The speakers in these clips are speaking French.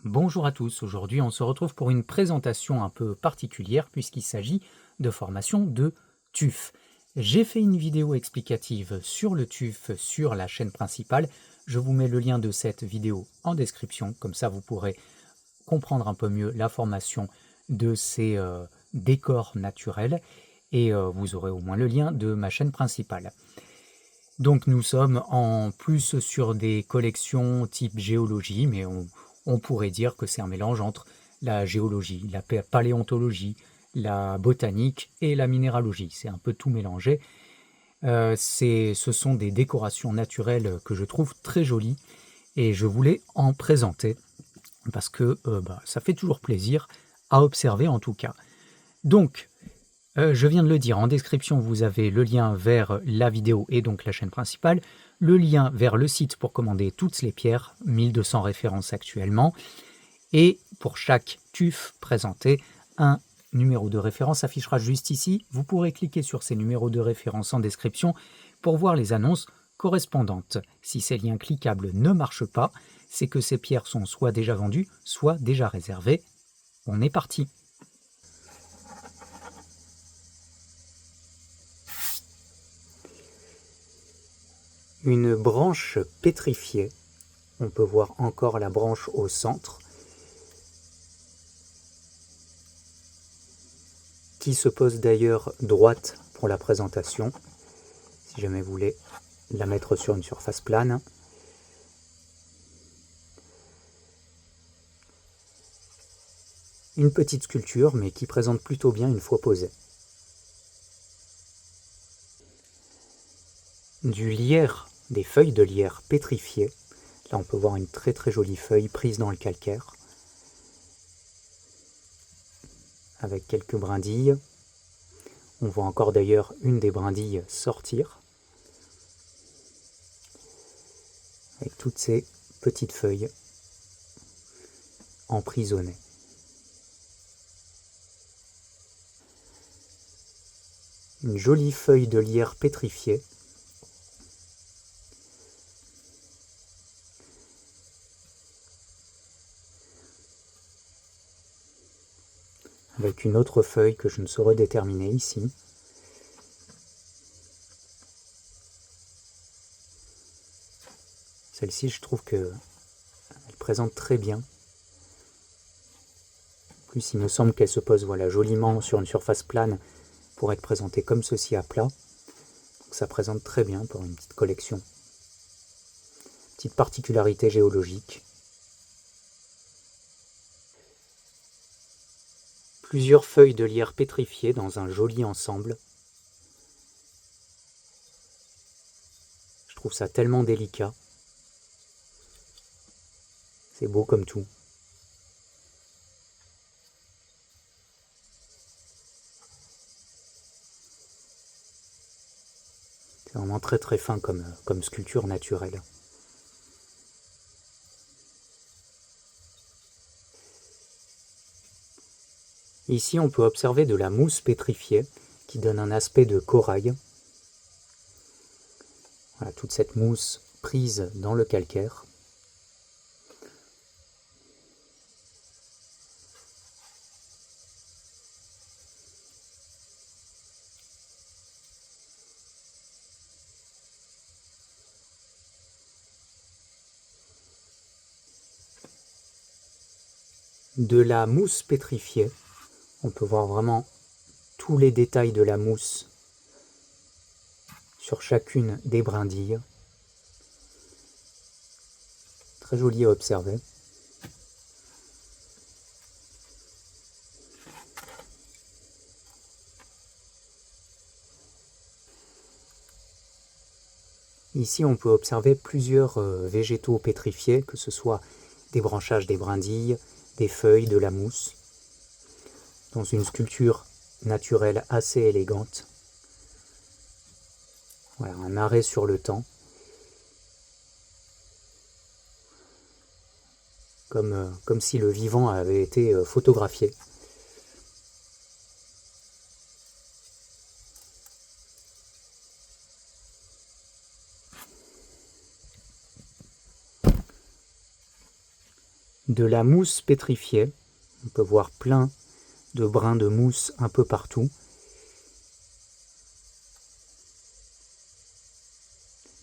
Bonjour à tous, aujourd'hui on se retrouve pour une présentation un peu particulière puisqu'il s'agit de formation de TUF. J'ai fait une vidéo explicative sur le TUF sur la chaîne principale, je vous mets le lien de cette vidéo en description, comme ça vous pourrez comprendre un peu mieux la formation de ces décors naturels et vous aurez au moins le lien de ma chaîne principale. Donc nous sommes en plus sur des collections type géologie, mais on pourrait dire que c'est un mélange entre la géologie, la paléontologie, la botanique et la minéralogie. C'est un peu tout mélangé. Ce sont des décorations naturelles que je trouve très jolies et je voulais en présenter parce que ça fait toujours plaisir à observer en tout cas. Donc, je viens de le dire, en description, vous avez le lien vers la vidéo et donc la chaîne principale, le lien vers le site pour commander toutes les pierres, 1200 références actuellement, et pour chaque TUF présenté, un numéro de référence s'affichera juste ici. Vous pourrez cliquer sur ces numéros de référence en description pour voir les annonces correspondantes. Si ces liens cliquables ne marchent pas, c'est que ces pierres sont soit déjà vendues, soit déjà réservées. On est parti! Une branche pétrifiée, on peut voir encore la branche au centre, qui se pose d'ailleurs droite pour la présentation, si jamais vous voulez la mettre sur une surface plane. Une petite sculpture, mais qui présente plutôt bien une fois posée. Du lierre, des feuilles de lierre pétrifiées. Là on peut voir une très très jolie feuille prise dans le calcaire, avec quelques brindilles. On voit encore d'ailleurs une des brindilles sortir, avec toutes ces petites feuilles emprisonnées. Une jolie feuille de lierre pétrifiée. Avec une autre feuille que je ne saurais déterminer ici. Celle-ci, je trouve qu'elle présente très bien. En plus, il me semble qu'elle se pose joliment sur une surface plane pour être présentée comme ceci à plat. Donc ça présente très bien pour une petite collection. Petite particularité géologique. Plusieurs feuilles de lierre pétrifiées dans un joli ensemble. Je trouve ça tellement délicat. C'est beau comme tout. C'est vraiment très très fin comme sculpture naturelle. Ici, on peut observer de la mousse pétrifiée qui donne un aspect de corail. Voilà, toute cette mousse prise dans le calcaire. De la mousse pétrifiée, on peut voir vraiment tous les détails de la mousse sur chacune des brindilles. Très joli à observer. Ici, on peut observer plusieurs végétaux pétrifiés, que ce soit des branchages des brindilles, des feuilles, de la mousse, dans une sculpture naturelle assez élégante. Voilà, un arrêt sur le temps, comme si le vivant avait été photographié. de la mousse pétrifiée. On peut voir plein de brins de mousse un peu partout.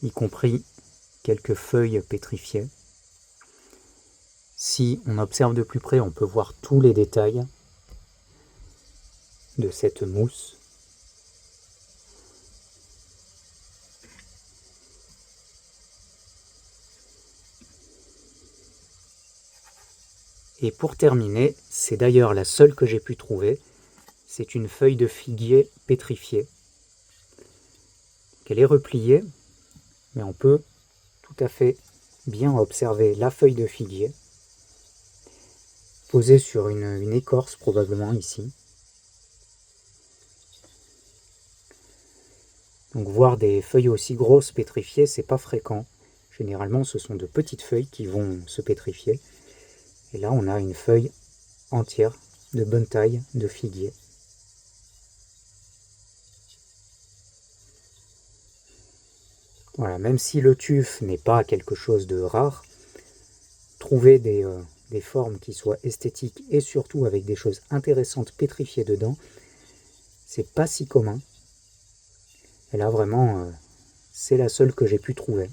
Y compris quelques feuilles pétrifiées. Si on observe de plus près, on peut voir tous les détails de cette mousse. Et pour terminer, c'est d'ailleurs la seule que j'ai pu trouver, c'est une feuille de figuier pétrifiée. Elle est repliée, mais on peut tout à fait bien observer la feuille de figuier, posée sur une écorce probablement ici. Donc voir des feuilles aussi grosses pétrifiées, c'est pas fréquent. Généralement, ce sont de petites feuilles qui vont se pétrifier. Et là, on a une feuille entière de bonne taille de figuier. Voilà, même si le tuf n'est pas quelque chose de rare, trouver des formes qui soient esthétiques et surtout avec des choses intéressantes pétrifiées dedans, c'est pas si commun. Et là, vraiment, c'est la seule que j'ai pu trouver.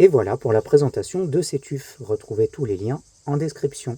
Et voilà pour la présentation de ces tufs. Retrouvez tous les liens en description.